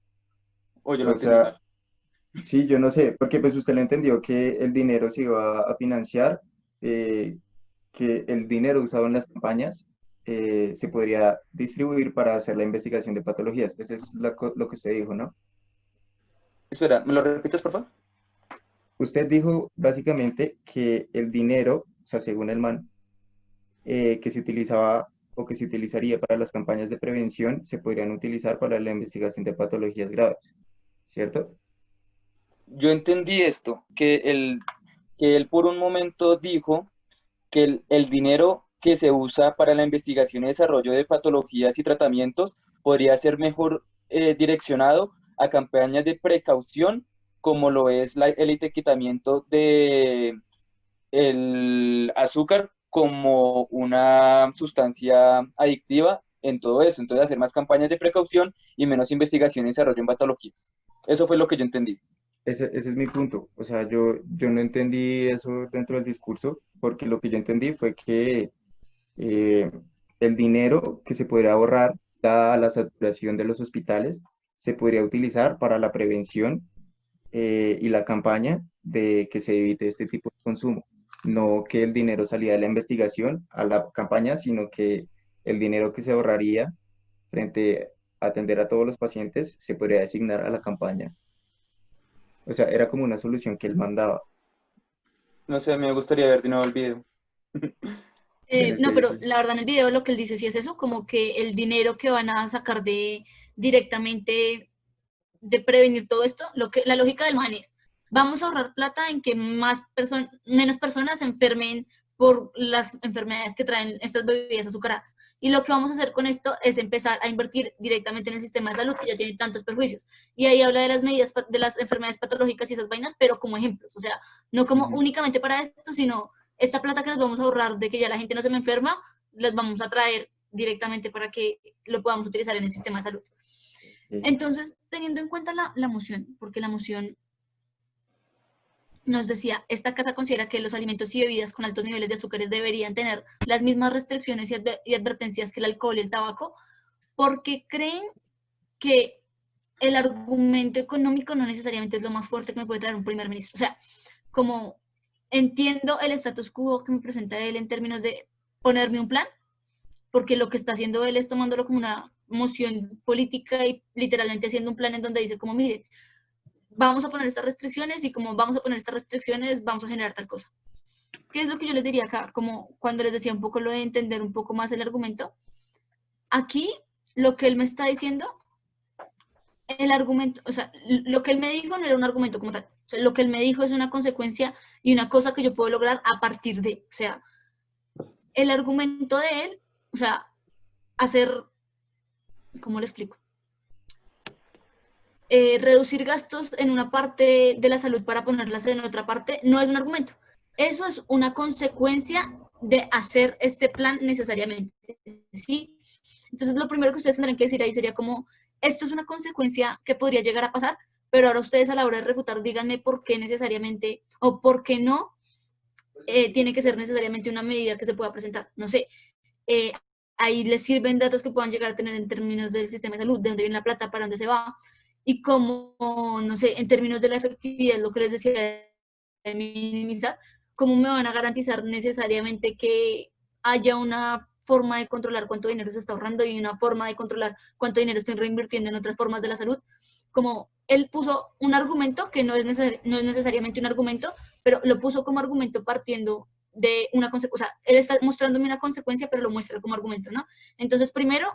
O yo lo O entendí sea, mal. sí, yo no sé, porque pues usted lo entendió que el dinero se iba a financiar, que el dinero usado en las campañas se podría distribuir para hacer la investigación de patologías. Eso es lo que usted dijo, ¿no? Espera, ¿me lo repites, por favor? Usted dijo básicamente que el dinero, o sea, según el man, que se utilizaba o que se utilizaría para las campañas de prevención, se podrían utilizar para la investigación de patologías graves, ¿cierto? Yo entendí esto, que él por un momento dijo que el dinero que se usa para la investigación y desarrollo de patologías y tratamientos podría ser mejor direccionado a campañas de precaución, como lo es el etiquetamiento de el azúcar como una sustancia adictiva en todo eso. Entonces, hacer más campañas de precaución y menos investigación y desarrollo en patologías. Eso fue lo que yo entendí. Ese es mi punto. O sea, yo no entendí eso dentro del discurso, porque lo que yo entendí fue que eh, el dinero que se podría ahorrar, dada la saturación de los hospitales, se podría utilizar para la prevención y la campaña de que se evite este tipo de consumo. No que el dinero salía de la investigación a la campaña, sino que el dinero que se ahorraría frente a atender a todos los pacientes se podría designar a la campaña. O sea, era como una solución que él mandaba. No sé, me gustaría ver de nuevo el video. Bueno, No, sí, pero la verdad en el video lo que él dice sí es eso, como que el dinero que van a sacar de directamente de prevenir todo esto, la lógica del man es, vamos a ahorrar plata en que menos personas se enfermen por las enfermedades que traen estas bebidas azucaradas. Y lo que vamos a hacer con esto es empezar a invertir directamente en el sistema de salud que ya tiene tantos perjuicios. Y ahí habla de las medidas de las enfermedades patológicas y esas vainas, pero como ejemplos, o sea, no como ujú, únicamente para esto, sino esta plata que nos vamos a ahorrar de que ya la gente no se me enferma, las vamos a traer directamente para que lo podamos utilizar en el sistema de salud. sí. Entonces, teniendo en cuenta la moción, porque la moción nos decía, esta casa considera que los alimentos y bebidas con altos niveles de azúcares deberían tener las mismas restricciones y advertencias que el alcohol y el tabaco, porque creen que el argumento económico no necesariamente es lo más fuerte que me puede traer un primer ministro. O sea, como entiendo el status quo que me presenta él en términos de ponerme un plan, porque lo que está haciendo él es tomándolo como una moción política y literalmente haciendo un plan en donde dice como, mire, vamos a poner estas restricciones y como vamos a poner estas restricciones, vamos a generar tal cosa. ¿Qué es lo que yo les diría acá? Como cuando les decía un poco lo de entender un poco más el argumento. Aquí, lo que él me está diciendo, el argumento, o sea, lo que él me dijo no era un argumento como tal. O sea, lo que él me dijo es una consecuencia y una cosa que yo puedo lograr a partir de, o sea, el argumento de él, o sea, hacer, ¿cómo lo explico? Reducir gastos en una parte de la salud para ponerlas en otra parte no es un argumento. eso es una consecuencia de hacer este plan necesariamente, ¿sí? Entonces, lo primero que ustedes tendrían que decir ahí sería como, esto es una consecuencia que podría llegar a pasar, pero ahora ustedes a la hora de refutar, díganme por qué necesariamente, o por qué no, tiene que ser necesariamente una medida que se pueda presentar. No sé, eh, ahí les sirven datos que puedan llegar a tener en términos del sistema de salud, de dónde viene la plata, para dónde se va, y cómo, no sé, en términos de la efectividad, lo que les decía de minimizar, cómo me van a garantizar necesariamente que haya una forma de controlar cuánto dinero se está ahorrando y una forma de controlar cuánto dinero estoy reinvirtiendo en otras formas de la salud. Como él puso un argumento que no es necesariamente un argumento, pero lo puso como argumento partiendo de una consecuencia. O sea, él está mostrándome una consecuencia, pero lo muestra como argumento, ¿no? Entonces, primero,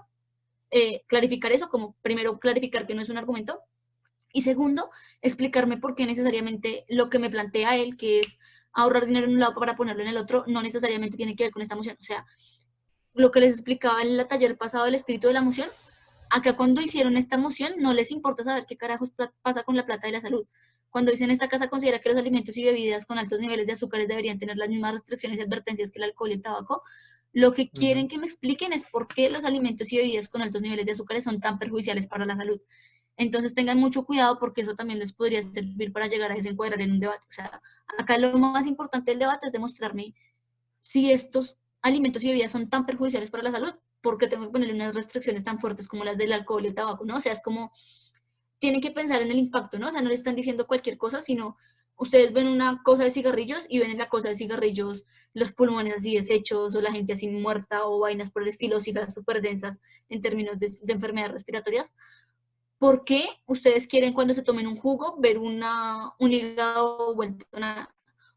clarificar eso, como primero clarificar que no es un argumento, y segundo, explicarme por qué necesariamente lo que me plantea él, que es ahorrar dinero en un lado para ponerlo en el otro, no necesariamente tiene que ver con esta moción. O sea, lo que les explicaba en el taller pasado del espíritu de la moción, acá cuando hicieron esta moción no les importa saber qué carajos pasa con la plata de la salud. Cuando dicen esta casa considera que los alimentos y bebidas con altos niveles de azúcares deberían tener las mismas restricciones y advertencias que el alcohol y el tabaco, lo que quieren que me expliquen es por qué los alimentos y bebidas con altos niveles de azúcares son tan perjudiciales para la salud. Entonces tengan mucho cuidado porque eso también les podría servir para llegar a desencuadrar en un debate. O sea, acá lo más importante del debate es demostrarme si estos alimentos y bebidas son tan perjudiciales para la salud, ¿por qué tengo que ponerle unas restricciones tan fuertes como las del alcohol y el tabaco? ¿No? O sea, es como, tienen que pensar en el impacto, ¿no? O sea, no le están diciendo cualquier cosa, sino ustedes ven una cosa de cigarrillos y ven en la cosa de cigarrillos los pulmones así deshechos o la gente así muerta o vainas por el estilo, cifras súper densas en términos de enfermedades respiratorias. ¿Por qué ustedes quieren cuando se tomen un jugo ver un hígado vuelto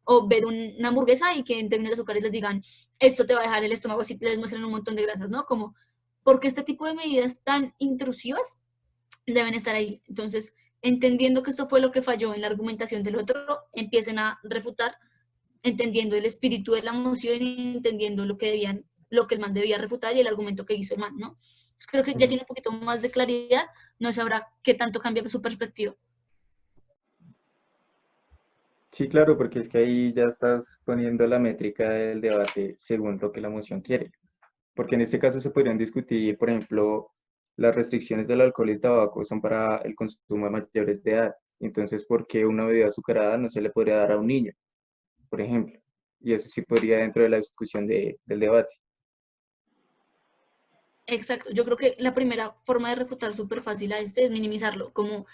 o ver una hamburguesa y que en términos de azúcares les digan, esto te va a dejar el estómago así les muestran un montón de grasas, ¿no? Como, porque este tipo de medidas tan intrusivas deben estar ahí. Entonces, entendiendo que esto fue lo que falló en la argumentación del otro, empiecen a refutar, entendiendo el espíritu de la moción y entendiendo lo que el man debía refutar y el argumento que hizo el man, ¿no? Entonces, creo que ya tiene un poquito más de claridad, no sabrá qué tanto cambia su perspectiva. Sí, claro, porque es que ahí ya estás poniendo la métrica del debate según lo que la moción quiere. Porque en este caso se podrían discutir, por ejemplo, las restricciones del alcohol y el tabaco son para el consumo de mayores de edad. Entonces, ¿por qué una bebida azucarada no se le podría dar a un niño, por ejemplo? Y eso sí podría dentro de la discusión del debate. Exacto, yo creo que la primera forma de refutar súper fácil a este es minimizarlo, como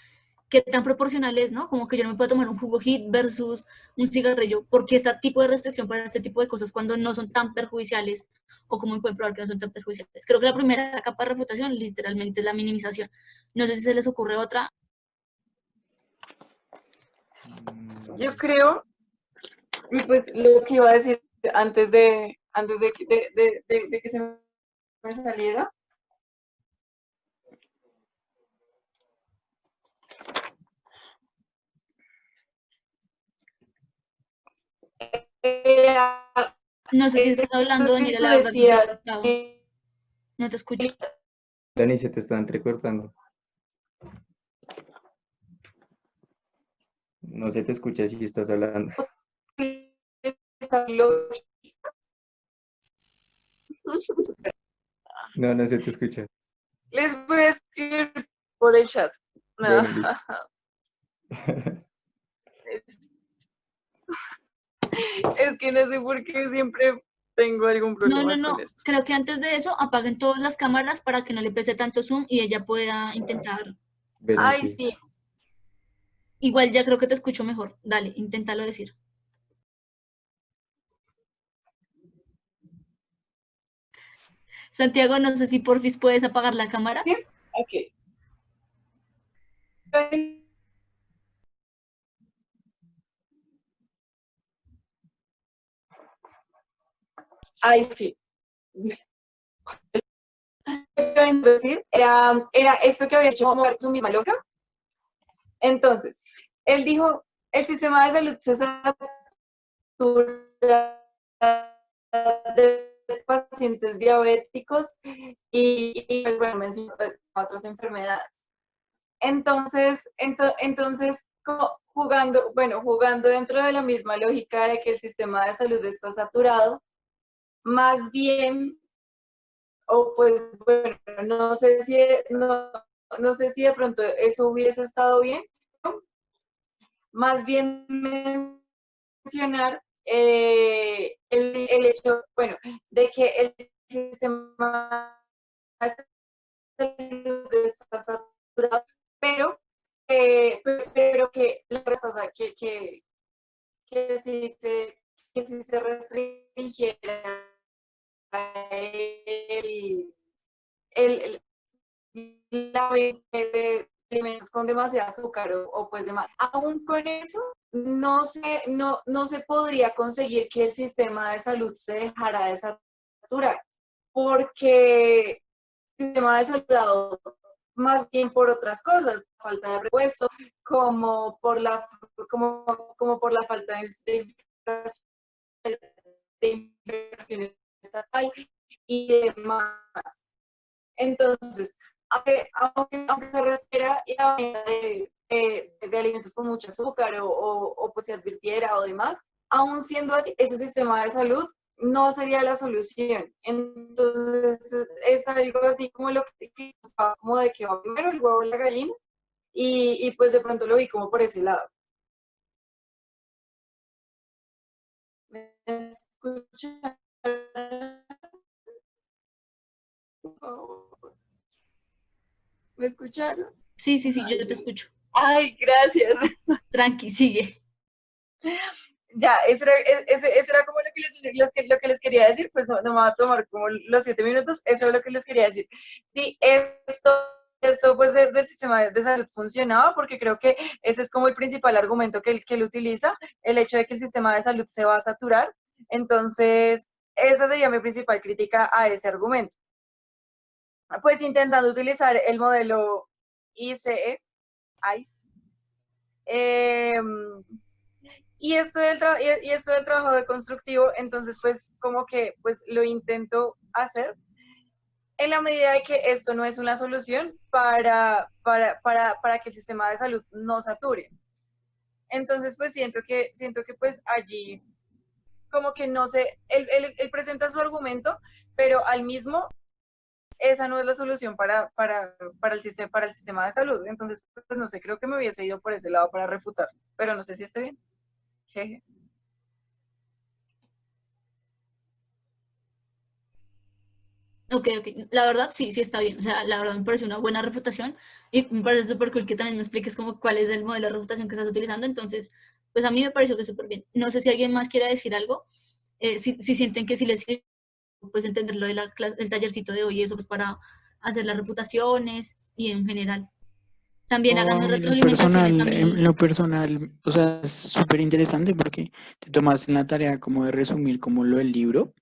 qué tan proporcional es, ¿no? Como que yo no me puedo tomar un jugo hit versus un cigarrillo, porque este tipo de restricción para este tipo de cosas cuando no son tan perjudiciales o como me pueden probar que no son tan perjudiciales. Creo que la primera capa de refutación literalmente es la minimización. No sé si se les ocurre otra. Yo creo, y pues lo que iba a decir antes de que se me saliera, No sé si estás hablando, Daniela, la verdad, no te escucho. Dani, se te está entrecortando. No se te escucha si estás hablando. No, no se te escucha. Les voy a escribir por el chat. Bueno, listo. Es que no sé por qué siempre tengo algún problema No. con esto. Creo que antes de eso apaguen todas las cámaras para que no le pese tanto zoom y ella pueda intentar. Ay, sí. Igual ya creo que te escucho mejor. Dale, inténtalo decir. Santiago, no sé si porfis puedes apagar la cámara. ¿Sí? Ok. Ay, sí. Decir, era esto que había hecho mover su misma loca. Entonces, él dijo, el sistema de salud se satura de pacientes diabéticos y bueno, mencionó otras enfermedades. Entonces jugando dentro de la misma lógica de que el sistema de salud está saturado, más bien, o pues bueno, no sé si de pronto eso hubiese estado bien, ¿no? Más bien mencionar el hecho, bueno, de que el sistema de salud está saturado, pero que la respuesta que si se restringiera el, la venta de alimentos con demasiado azúcar o pues demás. Aún con eso, no se podría conseguir que el sistema de salud se dejara de saturar, porque el sistema de salud, más bien por otras cosas, falta de presupuesto, como por la falta de inversiones estatal y demás. Entonces, aunque se respira la venta de alimentos con mucho azúcar o pues se advirtiera o demás, aún siendo así, ese sistema de salud no sería la solución. Entonces, es algo así como lo que como de que va primero el huevo o la gallina, y pues de pronto lo vi como por ese lado. ¿Me escuchan? ¿Me escucharon? Sí, sí, sí, yo te escucho. Ay, gracias. Tranqui, sigue. Ya, eso era como lo que les quería decir, pues no me va a tomar como los 7 minutos, eso es lo que les quería decir. Sí, esto pues del sistema de salud funcionaba, porque creo que ese es como el principal argumento que él utiliza, el hecho de que el sistema de salud se va a saturar. Entonces, esa sería mi principal crítica a ese argumento. Pues intentando utilizar el modelo ICE, y esto del trabajo deconstructivo, entonces pues como que pues lo intento hacer en la medida de que esto no es una solución para que el sistema de salud no sature. Entonces pues siento que pues allí como que no sé, él presenta su argumento, pero al mismo esa no es la solución para el sistema de salud. Entonces pues no sé, creo que me hubiese ido por ese lado para refutar, pero no sé si esté bien. Jeje. Ok, ok. La verdad, sí, sí está bien. O sea, la verdad me parece una buena refutación y me parece súper cool que también me expliques como cuál es el modelo de refutación que estás utilizando. Entonces, pues a mí me pareció que súper bien. No sé si alguien más quiere decir algo. Si sienten que si les sirve, pues entender lo de el tallercito de hoy y eso, pues para hacer las refutaciones y en general. También No, háganme retroalimentaciones a en mí. lo personal, o sea, es súper interesante porque te tomas en la tarea como de resumir como lo del libro,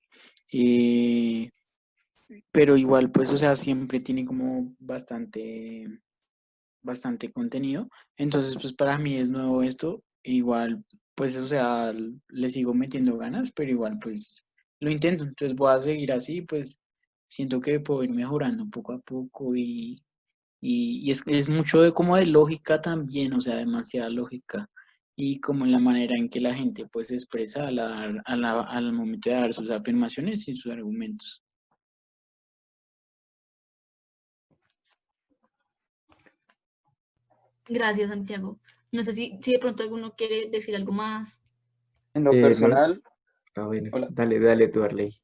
eh, pero igual, pues, o sea, siempre tiene como bastante contenido. Entonces, pues para mí es nuevo esto, igual, pues, o sea, le sigo metiendo ganas, pero igual, pues, lo intento. Entonces voy a seguir así, pues, siento que puedo ir mejorando poco a poco y es mucho de como de lógica también, o sea, demasiada lógica. Y como en la manera en que la gente pues se expresa al momento de dar sus afirmaciones y sus argumentos. Gracias, Santiago. No sé si de pronto alguno quiere decir algo más. En lo No. personal, Bueno, hola. dale tú, Arley.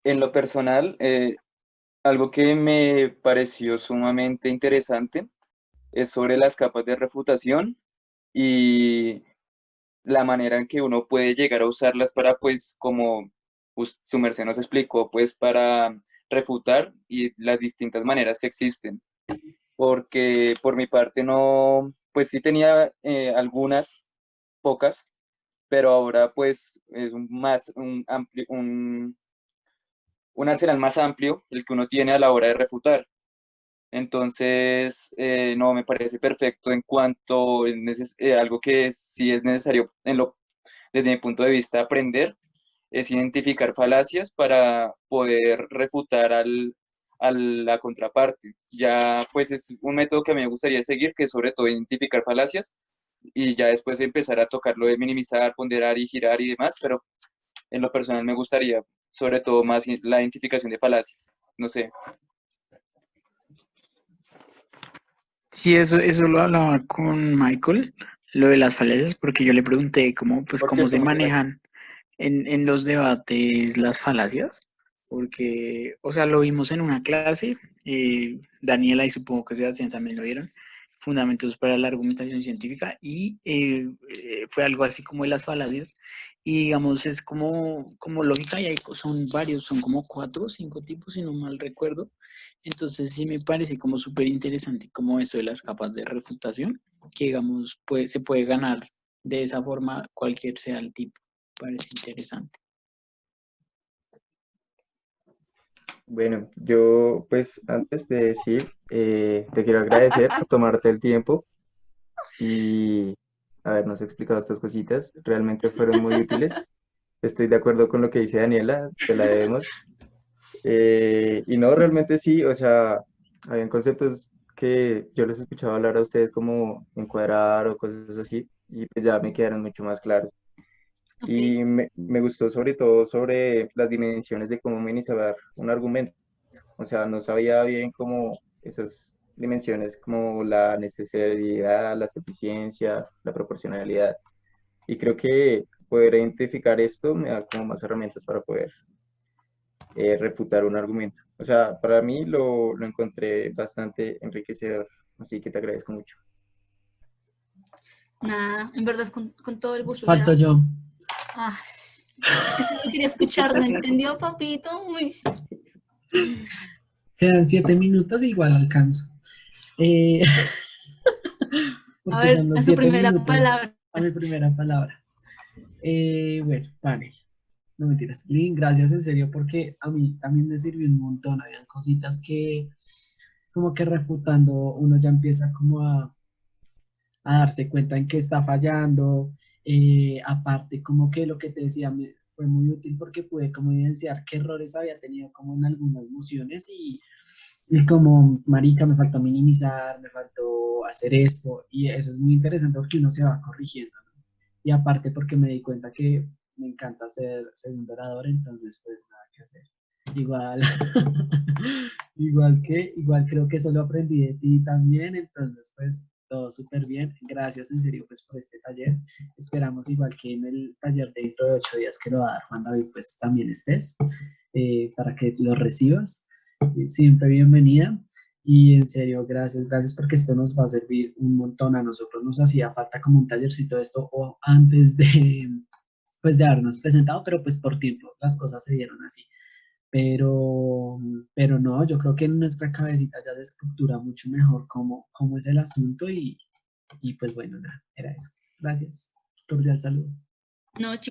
En lo personal, algo que me pareció sumamente interesante es sobre las capas de refutación y la manera en que uno puede llegar a usarlas para, pues, como su merced nos explicó, pues, para refutar y las distintas maneras que existen. Porque por mi parte no, pues sí tenía algunas, pocas, pero ahora pues es un amplio, un arsenal más amplio el que uno tiene a la hora de refutar. Entonces, no, me parece perfecto en cuanto es algo que sí es necesario desde mi punto de vista aprender, es identificar falacias para poder refutar a la contraparte. Ya pues es un método que a mí me gustaría seguir, que es sobre todo identificar falacias y ya después empezar a tocar lo de minimizar, ponderar y girar y demás, pero en lo personal me gustaría sobre todo más la identificación de falacias. No sé. Sí, eso lo hablaba con Michael, lo de las falacias, porque yo le pregunté cómo, pues, Por cómo cierto, se muchas gracias. manejan en los debates las falacias, porque, o sea, lo vimos en una clase, Daniela y supongo que Sebastián también lo vieron, Fundamentos para la Argumentación Científica, y fue algo así como de las falacias, y digamos, es como lógica, y son varios, son como 4 o 5 tipos, si no mal recuerdo. Entonces sí me parece como súper interesante como eso de las capas de refutación, que digamos, se puede ganar de esa forma cualquier sea el tipo. Parece interesante. Bueno, yo pues antes de decir, te quiero agradecer por tomarte el tiempo y habernos explicado estas cositas. Realmente fueron muy útiles. Estoy de acuerdo con lo que dice Daniela, te la debemos. Y no, realmente sí, o sea, habían conceptos que yo les escuchaba hablar a ustedes como encuadrar o cosas así, y pues ya me quedaron mucho más claros. Ok. Y me gustó sobre todo sobre las dimensiones de cómo minimizar un argumento. O sea, no sabía bien cómo esas dimensiones como la necesidad, la suficiencia, la proporcionalidad. Y creo que poder identificar esto me da como más herramientas para poder refutar un argumento. O sea, para mí lo encontré bastante enriquecedor, así que te agradezco mucho. Nada, en verdad es con todo el gusto. O Falto sea, yo. ah, es que solo quería escuchar, ¿no entendió, papito? Uy, sí. Quedan 7 minutos, igual alcanzo. Eh, A porque ver, son a los su 7 primera minutos palabra. a mi primera palabra. Bueno, vale. No mentiras. Lin, gracias en serio porque a mí también me sirvió un montón. Habían cositas que como que refutando uno ya empieza como a darse cuenta en qué está fallando. Aparte, como que lo que te decía me fue muy útil porque pude como evidenciar qué errores había tenido como en algunas mociones y como, marica, me faltó minimizar, me faltó hacer esto y eso es muy interesante porque uno se va corrigiendo, ¿no? Y aparte porque me di cuenta que me encanta ser segundo orador, entonces pues nada que hacer. Igual, igual creo que eso lo aprendí de ti también, entonces pues todo súper bien. Gracias en serio pues por este taller. Esperamos igual que en el taller de dentro de 8 días que lo va a dar Juan David pues también estés para que lo recibas. Siempre bienvenida. Y en serio, gracias porque esto nos va a servir un montón. A nosotros nos hacía falta como un tallercito de esto o antes de, pues de habernos presentado, pero pues por tiempo las cosas se dieron así. Pero no, yo creo que en nuestra cabecita ya se estructura mucho mejor cómo es el asunto y pues bueno, nada, era eso. Gracias. Cordial saludo. No, chicos.